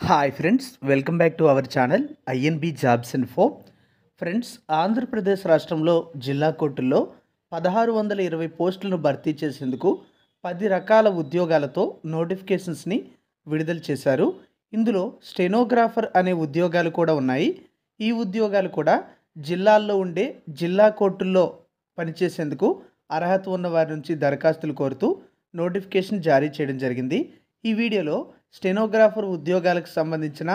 Hi friends, welcome back to our channel INB jobs info. Friends, Andhra Pradesh రాష్ట్రంలో జిల్లా కోర్టుల్లో 1620 పోస్టులను భర్తీ చేసేందుకు 10 రకాల ఉద్యోగాలతో నోటిఫికేషన్స్ని విడుదల చేశారు. ఇందులో స్టెనోగ్రాఫర్ అనే ఉద్యోగాలు కూడా ఉన్నాయి. ఈ ఉద్యోగాలు కూడా జిల్లాల్లో ఉండే జిల్లా కోర్టుల్లో పనిచేసేందుకు అర్హత ఉన్న వారి నుంచి దరఖాస్తులు కోరుతూ నోటిఫికేషన్ జారీ చేయడం జరిగింది. ఈ వీడియోలో స్టెనోగ్రాఫర్ ఉద్యోగాలకు సంబంధించిన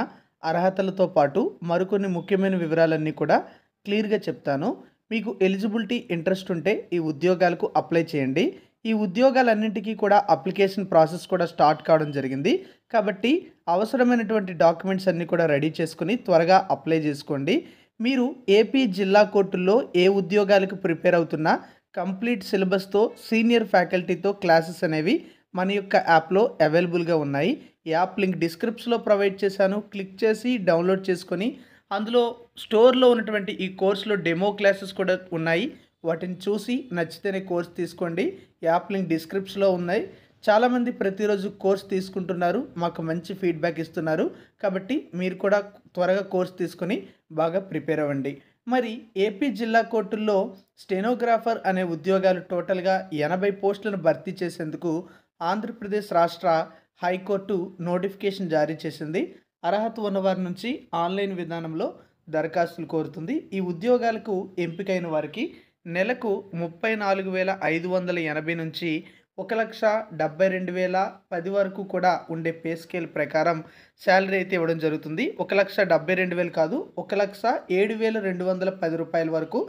అర్హతలతో పాటు మరికొన్ని ముఖ్యమైన వివరాలన్నీ కూడా క్లియర్గా చెప్తాను. మీకు ఎలిజిబిలిటీ ఇంట్రెస్ట్ ఉంటే ఈ ఉద్యోగాలకు అప్లై చేయండి. ఈ ఉద్యోగాలన్నింటికీ కూడా అప్లికేషన్ ప్రాసెస్ కూడా స్టార్ట్ కావడం జరిగింది. కాబట్టి అవసరమైనటువంటి డాక్యుమెంట్స్ అన్నీ కూడా రెడీ చేసుకుని త్వరగా అప్లై చేసుకోండి. మీరు ఏపీ జిల్లా కోర్టుల్లో ఏ ఉద్యోగాలకు ప్రిపేర్ అవుతున్నా కంప్లీట్ సిలబస్తో సీనియర్ ఫ్యాకల్టీతో క్లాసెస్ అనేవి మన యొక్క యాప్లో అవైలబుల్గా ఉన్నాయి. యాప్ లింక్ డిస్క్రిప్షన్లో ప్రొవైడ్ చేశాను. క్లిక్ చేసి డౌన్లోడ్ చేసుకొని అందులో స్టోర్లో ఉన్నటువంటి ఈ కోర్సులో డెమో క్లాసెస్ కూడా ఉన్నాయి. వాటిని చూసి నచ్చితేనే కోర్స్ తీసుకోండి. యాప్ లింక్ డిస్క్రిప్షన్లో ఉన్నాయి. చాలామంది ప్రతిరోజు కోర్స్ తీసుకుంటున్నారు, మాకు మంచి ఫీడ్బ్యాక్ ఇస్తున్నారు. కాబట్టి మీరు కూడా త్వరగా కోర్స్ తీసుకొని బాగా ప్రిపేర్ అవ్వండి. మరి ఏపీ జిల్లా కోర్టుల్లో స్టెనోగ్రాఫర్ అనే ఉద్యోగాలు టోటల్గా 80 పోస్టులను భర్తీ చేసేందుకు ఆంధ్రప్రదేశ్ రాష్ట్ర హైకోర్టు నోటిఫికేషన్ జారీ చేసింది. అర్హత ఉన్నవారి నుంచి ఆన్లైన్ విధానంలో దరఖాస్తులు కోరుతుంది. ఈ ఉద్యోగాలకు ఎంపికైన వారికి నెలకు 34,580 నుంచి 1,72,010 వరకు కూడా ఉండే పే స్కేల్ ప్రకారం శాలరీ అయితే ఇవ్వడం జరుగుతుంది. 1,72,000 కాదు, 1,07,210 రూపాయల వరకు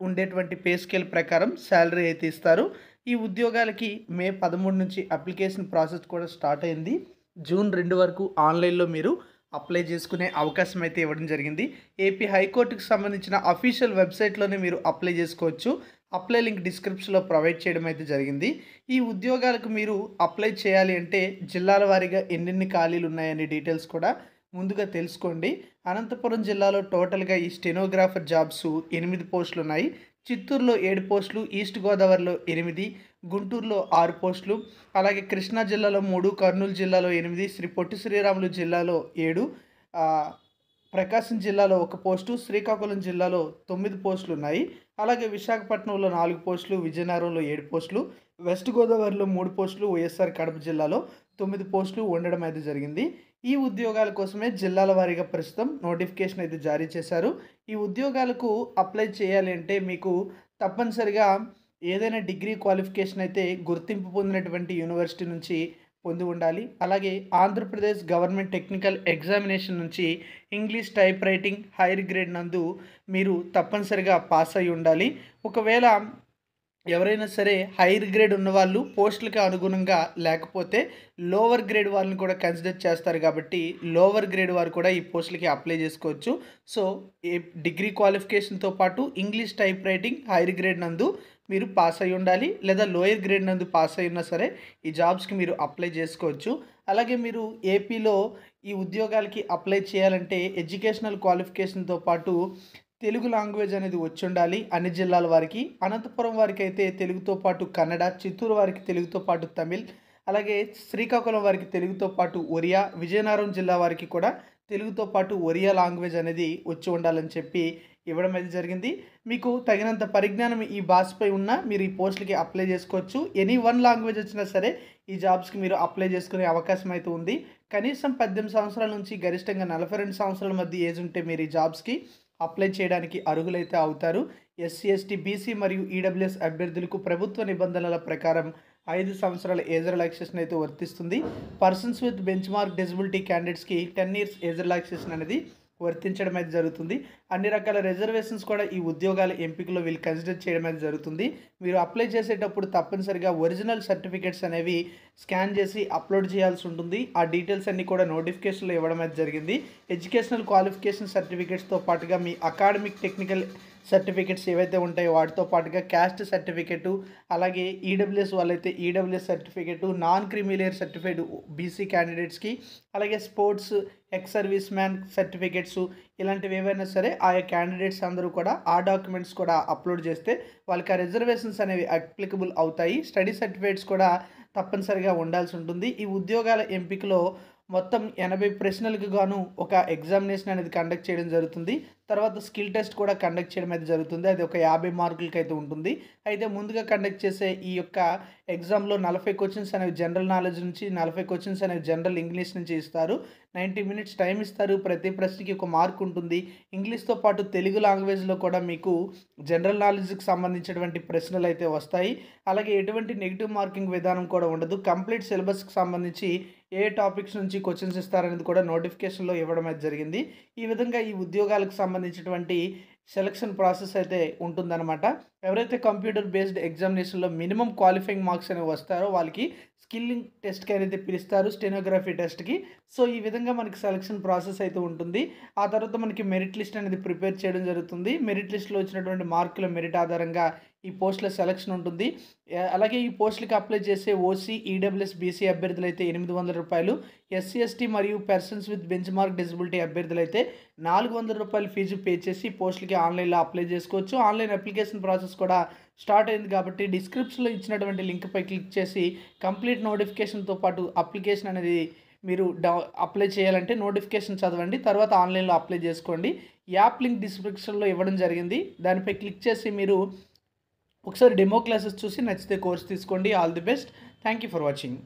ఉండేటువంటి పే స్కేల్ ప్రకారం శాలరీ అయితే ఇస్తారు. ఈ ఉద్యోగాలకి మే 13 నుంచి అప్లికేషన్ ప్రాసెస్ కూడా స్టార్ట్ అయింది. జూన్ 2 వరకు ఆన్లైన్లో మీరు అప్లై చేసుకునే అవకాశం అయితే ఇవ్వడం జరిగింది. ఏపీ హైకోర్టుకు సంబంధించిన అఫీషియల్ వెబ్సైట్లోనే మీరు అప్లై చేసుకోవచ్చు. అప్లై లింక్ డిస్క్రిప్షన్లో ప్రొవైడ్ చేయడం అయితే జరిగింది. ఈ ఉద్యోగాలకు మీరు అప్లై చేయాలి అంటే జిల్లాల వారీగా ఎన్నెన్ని ఖాళీలు ఉన్నాయనే డీటెయిల్స్ కూడా ముందుగా తెలుసుకోండి. అనంతపురం జిల్లాలో టోటల్గా ఈ స్టెనోగ్రాఫర్ జాబ్స్ 8 పోస్టులు ఉన్నాయి. చిత్తూరులో 7 పోస్టులు, ఈస్ట్ గోదావరిలో 8, గుంటూరులో 6 పోస్టులు, అలాగే కృష్ణా జిల్లాలో 3, కర్నూలు జిల్లాలో 8, శ్రీ పొట్టి శ్రీరాములు జిల్లాలో 7, ప్రకాశం జిల్లాలో 1 పోస్టు, శ్రీకాకుళం జిల్లాలో 9 పోస్టులు ఉన్నాయి. అలాగే విశాఖపట్నంలో 4 పోస్టులు, విజయనగరంలో 7 పోస్టులు, వెస్ట్ గోదావరిలో 3 పోస్టులు, వైఎస్ఆర్ కడప జిల్లాలో 9 పోస్టులు ఉండడం అయితే జరిగింది. ఈ ఉద్యోగాల కోసమే జిల్లాల వారీగా ప్రస్తుతం నోటిఫికేషన్ అయితే జారీ చేశారు. ఈ ఉద్యోగాలకు అప్లై చేయాలి అంటే మీకు తప్పనిసరిగా ఏదైనా డిగ్రీ క్వాలిఫికేషన్ అయితే గుర్తింపు పొందినటువంటి యూనివర్సిటీ నుంచి పొంది ఉండాలి. అలాగే ఆంధ్రప్రదేశ్ గవర్నమెంట్ టెక్నికల్ ఎగ్జామినేషన్ నుంచి English type writing hire grade నందు మీరు తప్పనిసరిగా పాస్ అయి ఉండాలి. ఒకవేళ ఎవరైనా సరే హైయర్ గ్రేడ్ ఉన్నవాళ్ళు పోస్టులకి అనుగుణంగా లేకపోతే లోవర్ గ్రేడ్ వాళ్ళని కూడా కన్సిడర్ చేస్తారు. కాబట్టి లోవర్ గ్రేడ్ వారు కూడా ఈ పోస్టులకి అప్లై చేసుకోవచ్చు. సో డిగ్రీ క్వాలిఫికేషన్తో పాటు English type writing hire grade నందు మీరు పాస్ అయి ఉండాలి, లేదా లోయర్ గ్రేడ్ నందు పాస్ అయి ఉన్నా సరే ఈ జాబ్స్కి మీరు అప్లై చేసుకోవచ్చు. అలాగే మీరు ఏపీలో ఈ ఉద్యోగాలకి అప్లై చేయాలంటే ఎడ్యుకేషనల్ క్వాలిఫికేషన్తో పాటు తెలుగు లాంగ్వేజ్ అనేది వచ్చి ఉండాలి అన్ని జిల్లాల వారికి. అనంతపురం వారికి అయితే తెలుగుతో పాటు కన్నడ, చిత్తూరు వారికి తెలుగుతో పాటు తమిళ్, అలాగే శ్రీకాకుళం వారికి తెలుగుతో పాటు ఒరియా, విజయనగరం జిల్లా వారికి కూడా తెలుగుతో పాటు ఒరియా లాంగ్వేజ్ అనేది వచ్చి ఉండాలని చెప్పి ఇవ్వడం అయితే జరిగింది. మీకు తగినంత పరిజ్ఞానం ఈ భాషపై ఉన్నా మీరు ఈ పోస్టులకి అప్లై చేసుకోవచ్చు. ఎనీ 1 లాంగ్వేజ్ వచ్చినా సరే ఈ జాబ్స్కి మీరు అప్లై చేసుకునే అవకాశం అయితే ఉంది. కనీసం 18 సంవత్సరాల నుంచి గరిష్టంగా 42 సంవత్సరాల మధ్య ఏజ్ ఉంటే మీరు ఈ జాబ్స్కి అప్లై చేయడానికి అర్హులైతే అవుతారు. ఎస్సీ, ఎస్టీ, బీసీ మరియు ఈడబ్ల్యూఎస్ అభ్యర్థులకు ప్రభుత్వ నిబంధనల ప్రకారం 5 సంవత్సరాల ఏజ్ రిలాక్సేషన్ అయితే వర్తిస్తుంది. పర్సన్స్ విత్ బెంచ్ మార్క్ డిజబిలిటీ క్యాండిడేట్స్కి 10 years ఏజ్ రిలాక్సేషన్ అనేది వర్తించడం అయితే జరుగుతుంది. అన్ని రకాల రిజర్వేషన్స్ కూడా ఈ ఉద్యోగాల ఎంపికలో వీళ్ళు కన్సిడర్ చేయడం అయితే జరుగుతుంది. మీరు అప్లై చేసేటప్పుడు తప్పనిసరిగా ఒరిజినల్ సర్టిఫికేట్స్ అనేవి స్కాన్ చేసి అప్లోడ్ చేయాల్సి ఉంటుంది. ఆ డీటెయిల్స్ అన్నీ కూడా నోటిఫికేషన్లో ఇవ్వడం అయితే జరిగింది. ఎడ్యుకేషనల్ క్వాలిఫికేషన్ సర్టిఫికేట్స్తో పాటుగా మీ అకాడమిక్ టెక్నికల్ సర్టిఫికేట్స్ ఏవైతే ఉంటాయో వాటితో పాటుగా క్యాస్ట్ సర్టిఫికేటు, అలాగే ఈడబ్ల్యూఎస్ వాళ్ళైతే EWS certificate, non creamy layer certified BC క్యాండిడేట్స్కి, అలాగే sports ex service man certificates ఇలాంటివి ఏవైనా సరే ఆయా క్యాండిడేట్స్ అందరూ కూడా ఆ డాక్యుమెంట్స్ కూడా అప్లోడ్ చేస్తే వాళ్ళకి ఆ రిజర్వేషన్స్ అనేవి అప్లికబుల్ అవుతాయి. స్టడీ సర్టిఫికేట్స్ కూడా తప్పనిసరిగా ఉండాల్సి ఉంటుంది. ఈ ఉద్యోగాల ఎంపికలో మొత్తం 80 ప్రశ్నలకు గాను ఒక ఎగ్జామినేషన్ అనేది కండక్ట్ చేయడం జరుగుతుంది. తర్వాత స్కిల్ టెస్ట్ కూడా కండక్ట్ చేయడం అయితే జరుగుతుంది. అది ఒక 50 మార్కులకైతే ఉంటుంది. అయితే ముందుగా కండక్ట్ చేసే ఈ యొక్క ఎగ్జామ్‌లో 40 క్వెషన్స్ అనేవి జనరల్ నాలెడ్జ్ నుంచి, 40 క్వెషన్స్ అనేవి జనరల్ ఇంగ్లీష్ నుంచి ఇస్తారు. 90 మినిట్స్ టైం ఇస్తారు. ప్రతి ప్రశ్నకి ఒక మార్క్ ఉంటుంది. ఇంగ్లీష్‌తో పాటు తెలుగు లాంగ్వేజ్‌లో కూడా మీకు జనరల్ నాలెడ్జ్‌కి సంబంధించినటువంటి ప్రశ్నలైతే వస్తాయి. అలాగే ఎటువంటి నెగెటివ్ మార్కింగ్ విధానం కూడా ఉండదు. కంప్లీట్ సిలబస్‌కి సంబంధించి ఏ టాపిక్స్ నుంచి క్వెషన్స్ ఇస్తారనేది కూడా నోటిఫికేషన్‌లో ఇవ్వడం అయితే జరిగింది. ఈ విధంగా ఈ ఉద్యోగాలకు సంబంధించినటువంటి సెలక్షన్ ప్రాసెస్ అయితే ఉంటుందన్నమాట. ఎవరైతే కంప్యూటర్ బేస్డ్ ఎగ్జామినేషన్‌లో మినిమమ్ క్వాలిఫైయింగ్ మార్క్స్ అనేవి వస్తారో వాళ్ళకి స్కిల్లింగ్ టెస్ట్‌కి అనేది పిలుస్తారు. స్టెనోగ్రఫీ టెస్ట్‌కి. సో, ఈ విధంగా మనకి సెలక్షన్ ప్రాసెస్ అయితే ఉంటుంది. ఆ తర్వాత మనకి మెరిట్ లిస్ట్ అనేది ప్రిపేర్ చేయడం జరుగుతుంది. మెరిట్ లిస్ట్‌లో వచ్చినటువంటి మార్కుల మెరిట్ ఆధారంగా ఈ పోస్టుల సెలక్షన్ ఉంటుంది. అలాగే ఈ పోస్టులకి అప్లై చేసే ఓసీ, ఈడబ్ల్యూఎస్, బీసీ అభ్యర్థులైతే రూ. 800, ఎస్సీ, ఎస్టీ మరియు పర్సన్స్ విత్ బెంచ్ మార్క్ డిజబిలిటీ అభ్యర్థులైతే రూ. 400 ఫీజు పే చేసి పోస్టులకి ఆన్లైన్‌లో అప్లై చేసుకోవచ్చు. ఆన్లైన్ అప్లికేషన్ ప్రాసెస్ కూడా స్టార్ట్ అయింది కాబట్టి డిస్క్రిప్షన్‌లో ఇచ్చినటువంటి లింక్‌పై క్లిక్ చేసి కంప్లీట్ నోటిఫికేషన్‌తో పాటు అప్లికేషన్ అనేది మీరు అప్లై చేయాలంటే నోటిఫికేషన్ చదవండి. తర్వాత ఆన్లైన్‌లో అప్లై చేసుకోండి. యాప్ లింక్ డిస్క్రిప్షన్‌లో ఇవ్వడం జరిగింది. దానిపై క్లిక్ చేసి మీరు ఒకసారి డెమో క్లాసెస్ చూసి నచ్చితే కోర్స్ తీసుకోండి. All the best. Thank you for watching.